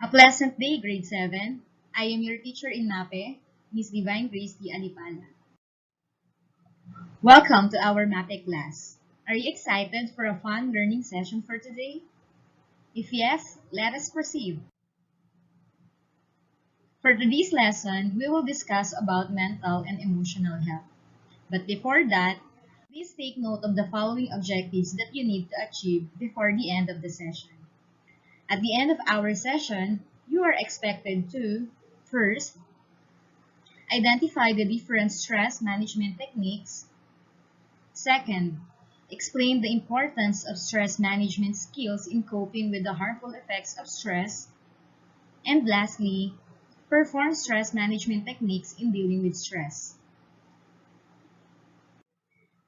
A pleasant day, grade 7. I am your teacher in MAPE, Miss Divine Grace D. Alipala. Welcome to our MAPE class. Are you excited for a fun learning session for today? If yes, let us proceed. For today's lesson, we will discuss about mental and emotional health. But before that, please take note of the following objectives that you need to achieve before the end of the session. At the end of our session, you are expected to, first, identify the different stress management techniques. Second, explain the importance of stress management skills in coping with the harmful effects of stress. And lastly, perform stress management techniques in dealing with stress.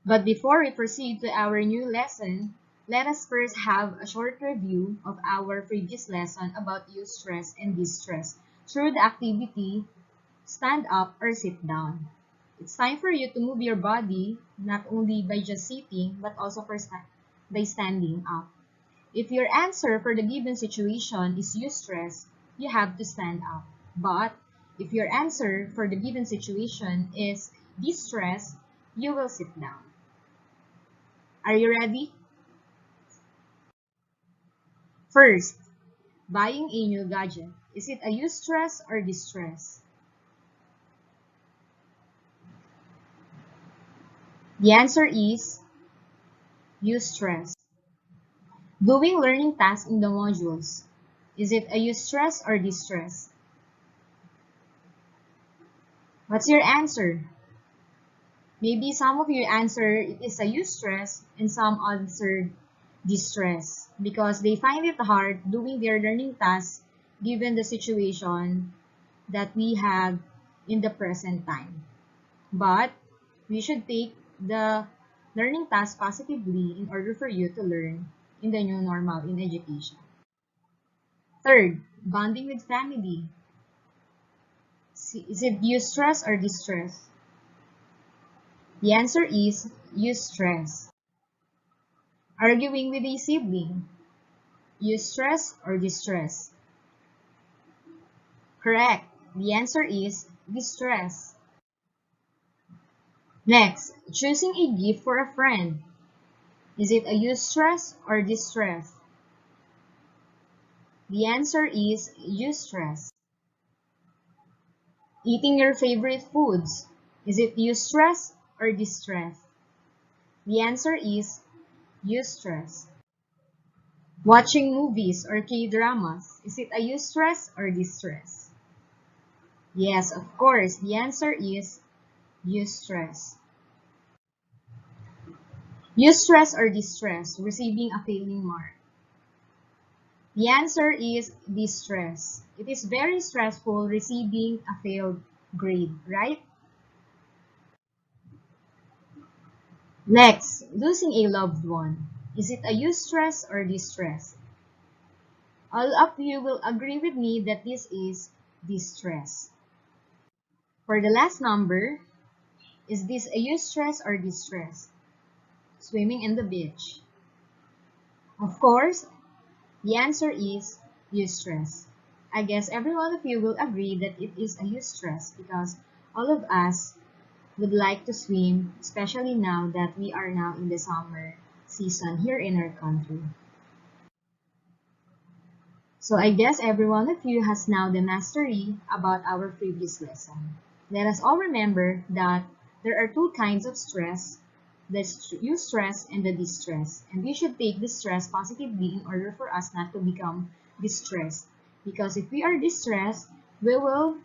But before we proceed to our new lesson, let us first have a short review of our previous lesson about eustress and distress through the activity stand up or sit down. It's time for you to move your body, not only by just sitting, but also by standing up. If your answer for the given situation is eustress, you have to stand up. But if your answer for the given situation is distress, you will sit down. Are you ready? First, buying a new gadget. Is it a eustress or distress? The answer is eustress. Doing learning tasks in the modules. Is it a eustress or distress? What's your answer? Maybe some of you answer it is a eustress and some answered distress because they find it hard doing their learning tasks given the situation that we have in the present time. But we should take the learning task positively in order for you to learn in the new normal in education. Third, bonding with family. Is it eustress or distress? The answer is eustress. Arguing with a sibling. Eustress or distress? Correct. The answer is distress. Next, choosing a gift for a friend. Is it a eustress or distress? The answer is eustress. Eating your favorite foods. Is it eustress or distress? The answer is eustress. Watching movies or K-dramas. Is it a eustress or distress? Yes, of course. The answer is eustress. Eustress or distress, receiving a failing mark. The answer is distress. It is very stressful receiving a failed grade, right? Next, losing a loved one. Is it a eustress or distress? All of you will agree with me that this is distress. For the last number, is this a eustress or distress? Swimming in the beach. Of course, the answer is eustress. I guess every one of you will agree that it is a eustress because all of us would like to swim, especially now that we are now in the summer season here in our country. So I guess every one of you has now the mastery about our previous lesson. Let us all remember that there are two kinds of stress, the eustress and the distress. And we should take the stress positively in order for us not to become distressed. Because if we are distressed, we will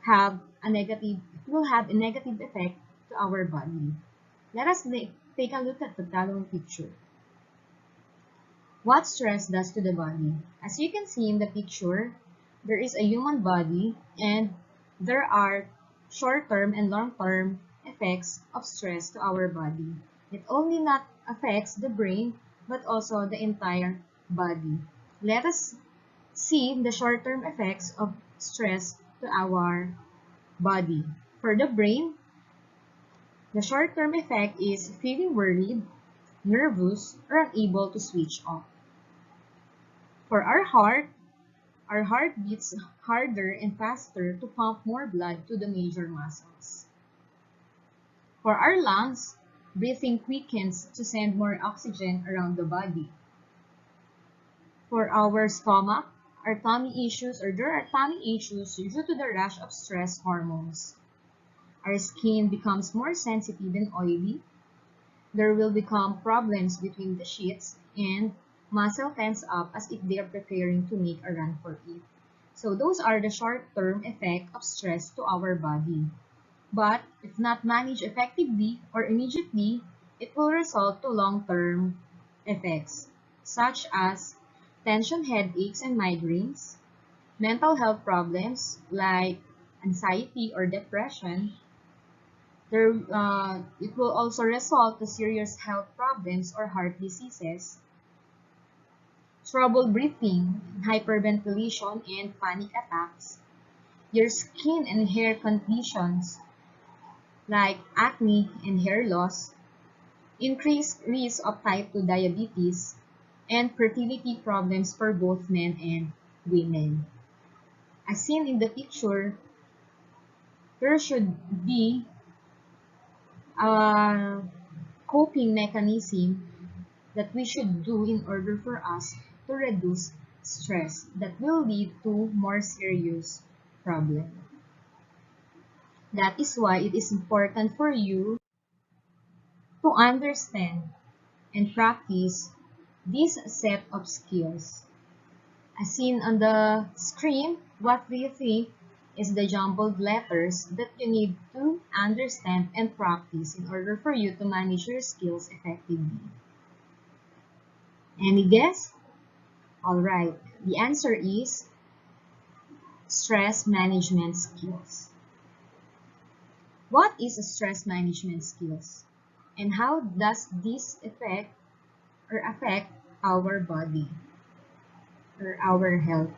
have a negative effect to our body. Let us take a look at the following picture. What stress does to the body? As you can see in the picture, there is a human body and there are short-term and long-term effects of stress to our body. It only not affects the brain but also the entire body. Let us see the short-term effects of stress to our body. For the brain, the short-term effect is feeling worried, nervous, or unable to switch off. For our Our heart beats harder and faster to pump more blood to the major muscles. For our lungs, breathing quickens to send more oxygen around the body. For our stomach, our tummy issues or there are tummy issues due to the rush of stress hormones. Our skin becomes more sensitive and oily. There will become problems between the sheaths and muscle tense up as if they are preparing to make a run for it. So those are the short-term effect of stress to our body. But if not managed effectively or immediately, it will result to long-term effects such as tension headaches and migraines, mental health problems like anxiety or depression. It will also result to serious health problems or heart diseases, trouble breathing, hyperventilation, and panic attacks. Your skin and hair conditions like acne and hair loss, increased risk of type 2 diabetes, and fertility problems for both men and women. As seen in the picture, there should be a coping mechanism that we should do in order for us to reduce stress that will lead to more serious problems. That is why it is important for you to understand and practice this set of skills. As seen on the screen, what do you think is the jumbled letters that you need to understand and practice in order for you to manage your skills effectively? Any guess? Alright, the answer is stress management skills. What is a stress management skills? And how does this affect our body or our health?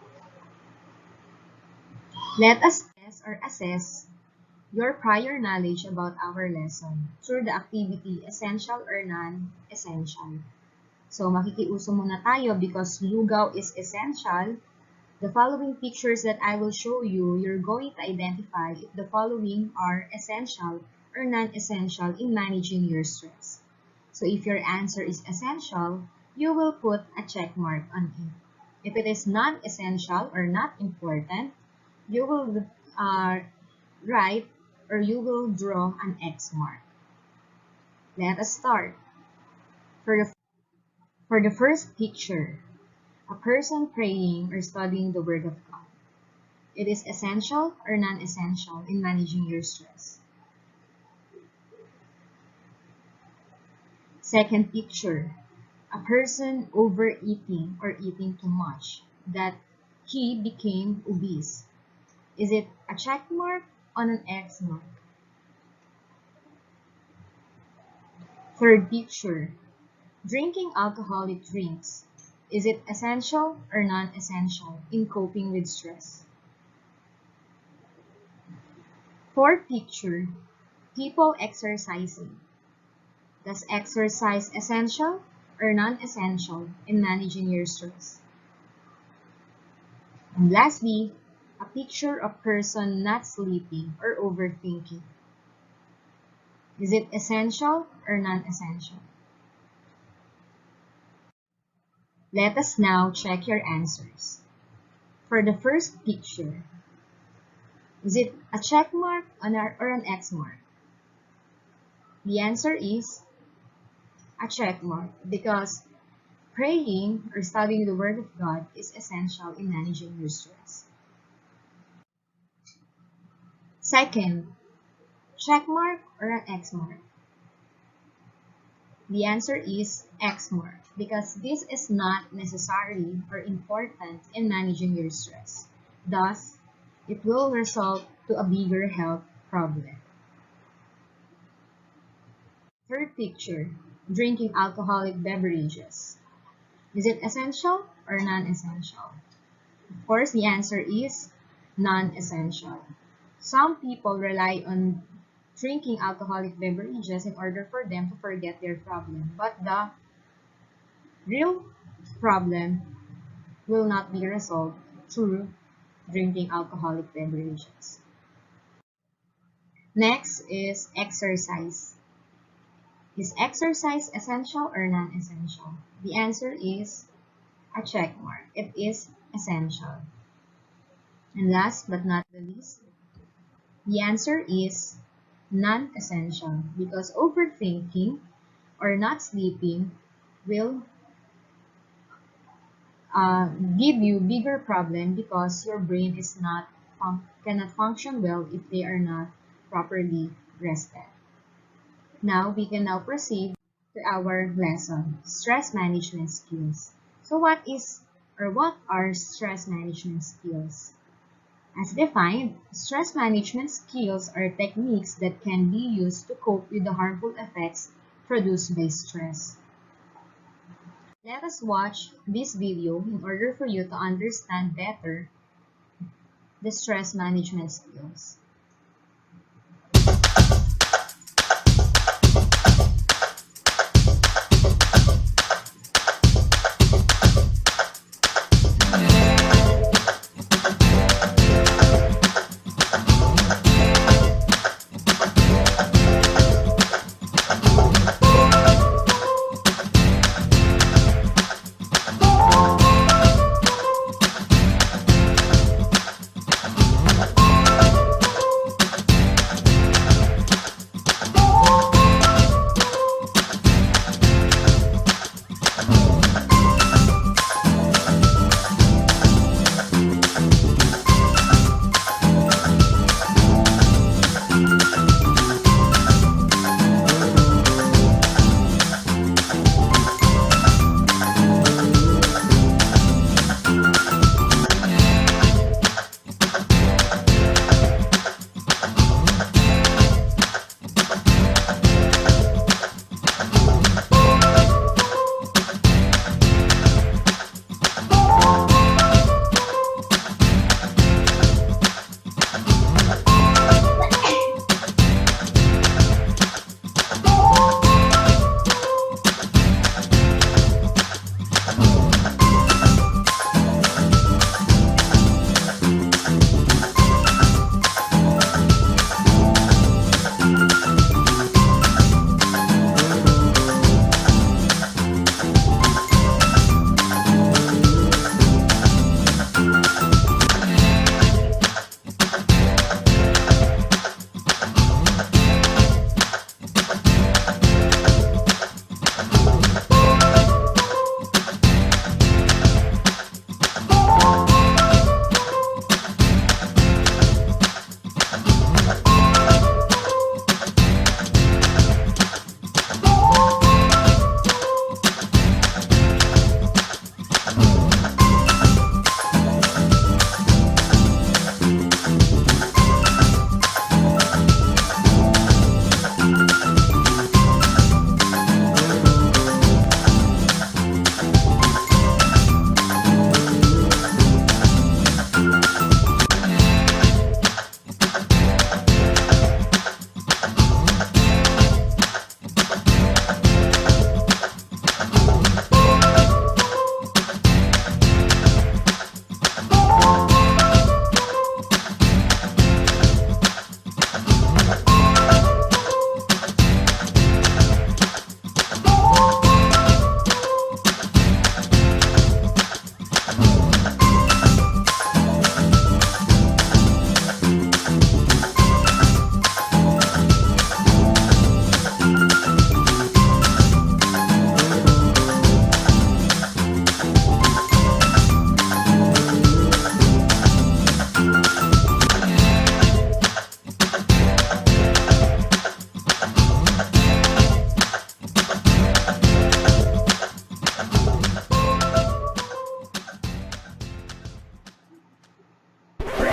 Let us test or assess your prior knowledge about our lesson through the activity essential or non-essential. So makikiuso muna tayo because lugaw is essential. The following pictures that I will show you, you're going to identify if the following are essential or non-essential in managing your stress. So if your answer is essential, you will put a check mark on it. If it is non-essential or not important, you will write or you will draw an X mark. Let us start. For the first picture, a person praying or studying the Word of God. It is essential or non-essential in managing your stress. Second picture, a person overeating or eating too much that he became obese. Is it a check mark on an X mark? Third picture, drinking alcoholic drinks. Is it essential or non-essential in coping with stress? Fourth picture, people exercising. Does exercise essential or non-essential in managing your stress? And lastly, a picture of person not sleeping or overthinking. Is it essential or non-essential? Let us now check your answers. For the first picture, is it a check mark or an X mark? The answer is a check mark because praying or studying the Word of God is essential in managing your stress. Second, check mark or an X mark? The answer is X mark because this is not necessary or important in managing your stress. Thus, it will result to a bigger health problem. Third picture, drinking alcoholic beverages. Is it essential or non-essential? Of course, the answer is non-essential. Some people rely on drinking alcoholic beverages in order for them to forget their problem, but the real problem will not be resolved through drinking alcoholic beverages. Next is exercise. Is exercise essential or non-essential? The answer is a check mark. It is essential. And last but not the least, the answer is non-essential because overthinking or not sleeping will give you bigger problem because your brain is not cannot function well if they are not properly rested. Now we can now proceed to our lesson, stress management skills. So what are stress management skills? As defined, stress management skills are techniques that can be used to cope with the harmful effects produced by stress. Let us watch this video in order for you to understand better the stress management skills.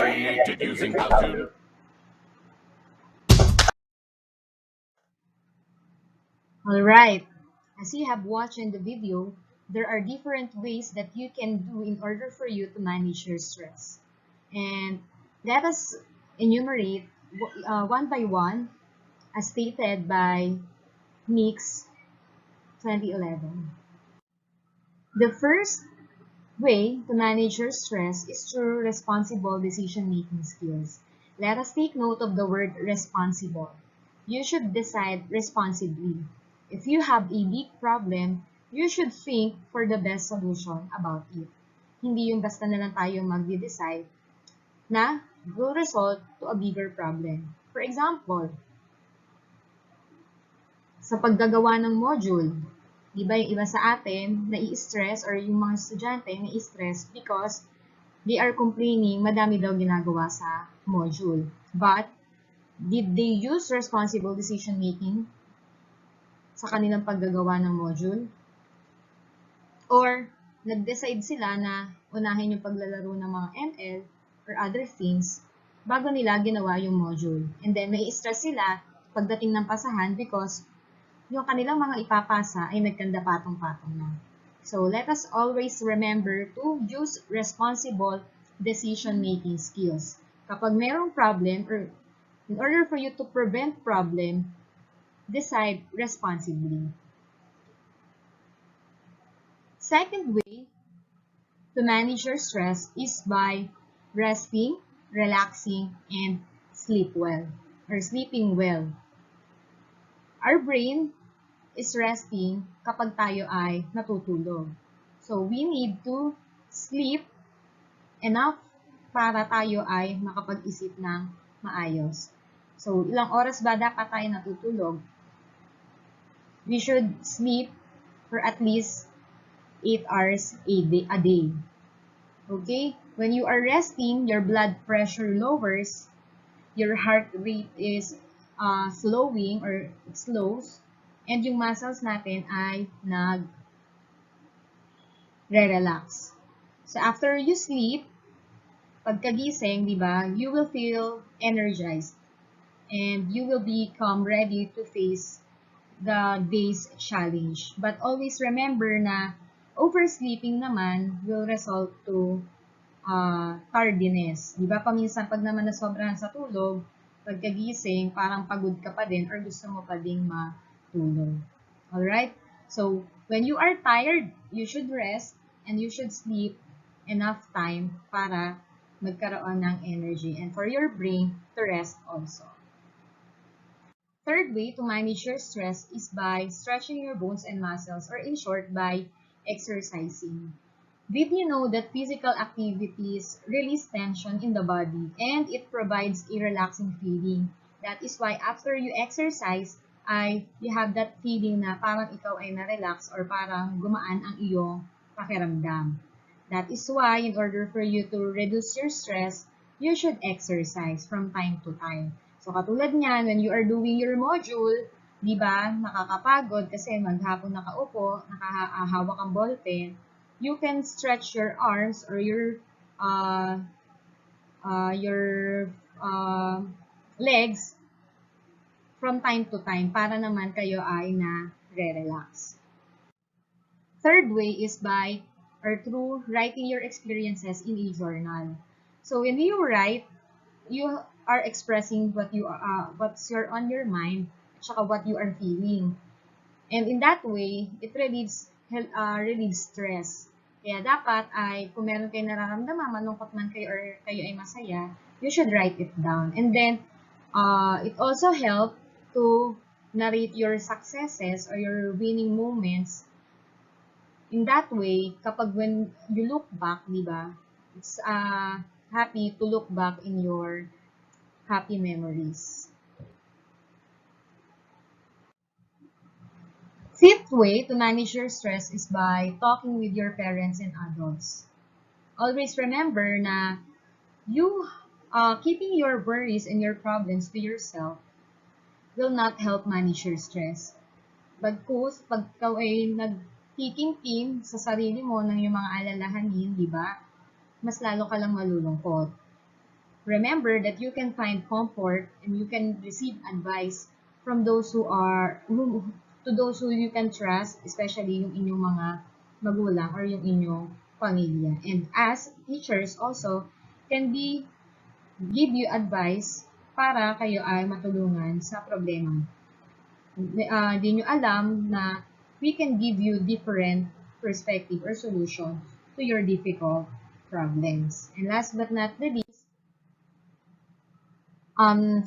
Created using Powtoon. Alright, as you have watched in the video, there are different ways that you can do in order for you to manage your stress. And let us enumerate one by one as stated by Nix 2011. The first way to manage your stress is through responsible decision-making skills. Let us take note of the word responsible. You should decide responsibly. If you have a big problem, you should think for the best solution about it. Hindi yung basta na lang tayo mag-decide na will result to a bigger problem. For example, sa paggagawa ng module, di ba yung iba sa atin, nai-stress or yung mga estudyante nai-stress because they are complaining madami daw ginagawa sa module. But, did they use responsible decision making sa kanilang paggagawa ng module? Or, nag-decide sila na unahin yung paglalaro ng mga ML or other things bago nila ginawa yung module. And then, nai-stress sila pagdating ng pasahan because yung kanilang mga ipapasa ay nagkanda patong-patong na. So, let us always remember to use responsible decision-making skills. Kapag merong problem, or in order for you to prevent problem, decide responsibly. Second way to manage your stress is by resting, relaxing, and sleep well, or sleeping well. Our brain is resting kapag tayo ay natutulog. So, we need to sleep enough para tayo ay makapag-isip ng maayos. So, ilang oras ba dapat tayo natutulog? We should sleep for at least 8 hours a day. Okay? When you are resting, your blood pressure lowers, your heart rate is slowing or it slows, and yung muscles natin ay nag-relax. So, after you sleep, pagkagising, di ba, you will feel energized and you will become ready to face the day's challenge. But always remember na oversleeping naman will result to tardiness. Di ba, paminsan pag naman nasobrahan sa tulog, pagkagising, parang pagod ka pa din or gusto mo pa ding matulog. Alright? So, when you are tired, you should rest and you should sleep enough time para magkaroon ng energy and for your brain to rest also. Third way to manage your stress is by stretching your bones and muscles, or in short, by exercising. Did you know that physical activities release tension in the body and it provides a relaxing feeling? That is why after you exercise, you have that feeling na parang ikaw ay na-relax or parang gumaan ang iyong pakiramdam. That is why in order for you to reduce your stress, you should exercise from time to time. So katulad niyan, when you are doing your module, di ba, nakakapagod kasi maghapon nakaupo, nakahawak ang ballpen, you can stretch your arms or your legs from time to time para naman kayo ay na-relax. Third way is by or through writing your experiences in a journal. So when you write, you are expressing what's on your mind at saka what you are feeling. And in that way, it relieves stress. Kaya dapat ay kung meron kayo nararamdaman, malungkot man kayo or kayo ay masaya, you should write it down. And then, it also helps to narrate your successes or your winning moments. In that way, kapag when you look back, di ba, it's happy to look back in your happy memories. Fifth way to manage your stress is by talking with your parents and adults. Always remember na you keeping your worries and your problems to yourself will not help manage your stress. Bagkus, pag ikaw ay nagtiking-ting sa sarili mo ng iyong mga alalahanin, di ba? Mas lalo ka lang malulungkot. Remember that you can find comfort and you can receive advice from those who you can trust, especially yung inyong mga magulang or yung inyong pamilya. And as teachers also can give you advice para kayo ay matulungan sa problema. Di nyo alam na we can give you different perspective or solution to to your difficult problems. And last but not the least,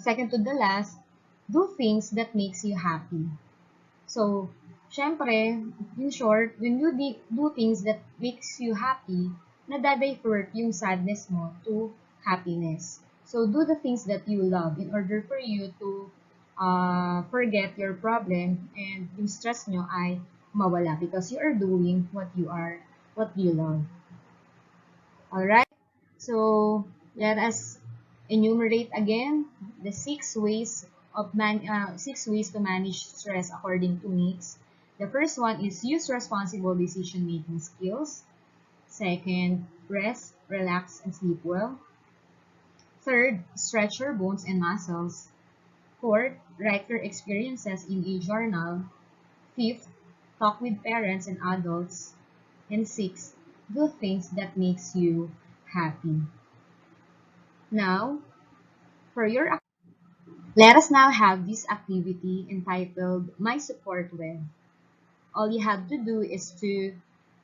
second to the last, do things that makes you happy. So, syempre, in short, when you do things that makes you happy, nadadivert yung sadness mo to happiness. So, do the things that you love in order for you to forget your problem and yung stress nyo ay mawala because you are doing what you love. Alright? So, let us enumerate again the 6 ways to manage stress according to needs. The first one is use responsible decision-making skills. Second, rest, relax, and sleep well. Third, stretch your bones and muscles. Fourth, write your experiences in a journal. Fifth, talk with parents and adults. And sixth, do things that makes you happy. Now, let us now have this activity entitled My Support Web. All you have to do is to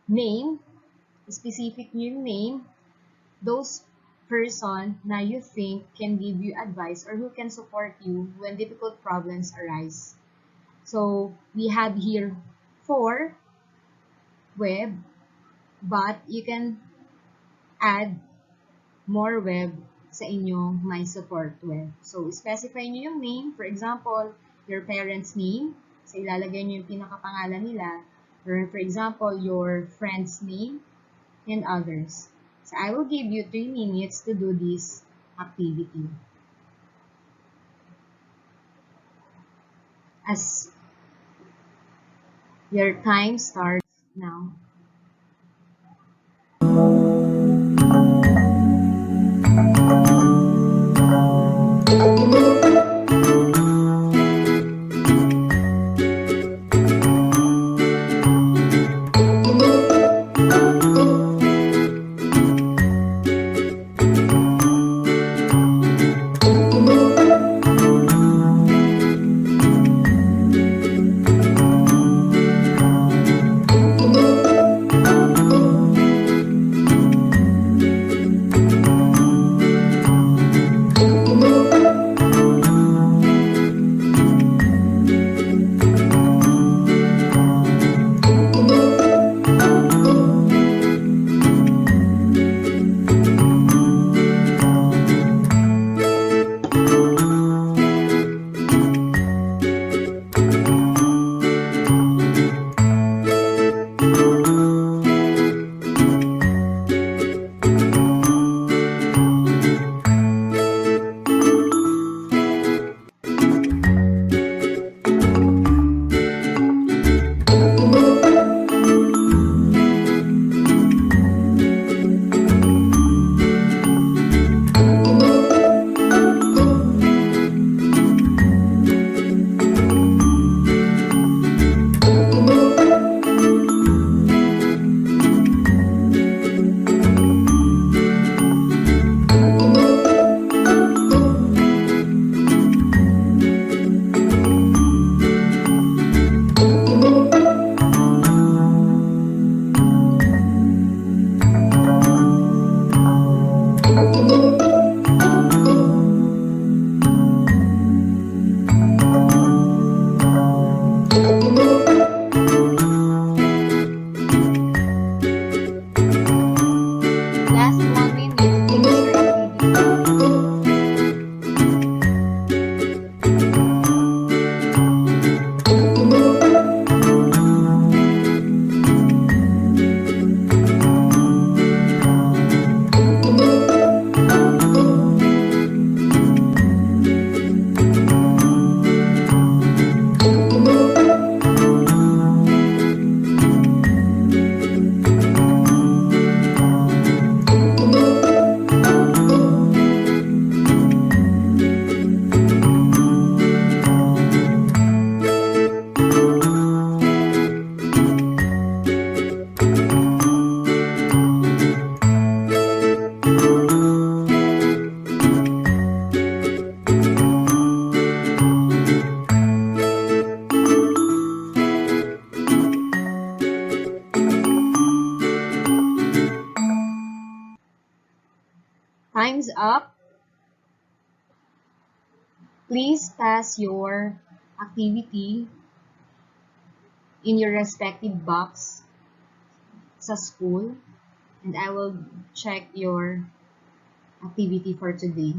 name, specific new name, those person na you think can give you advice or who can support you when difficult problems arise. So, we have here 4 web, but you can add more web sa inyong My Support Web. So, specify nyo yung name. For example, your parents' name. So, ilalagay nyo yung pinakapangalan nila. Or, for example, your friend's name and others. So, I will give you 3 minutes to do this activity. As your time starts now. up, please pass your activity in your respective box sa school, and I will check your activity for today.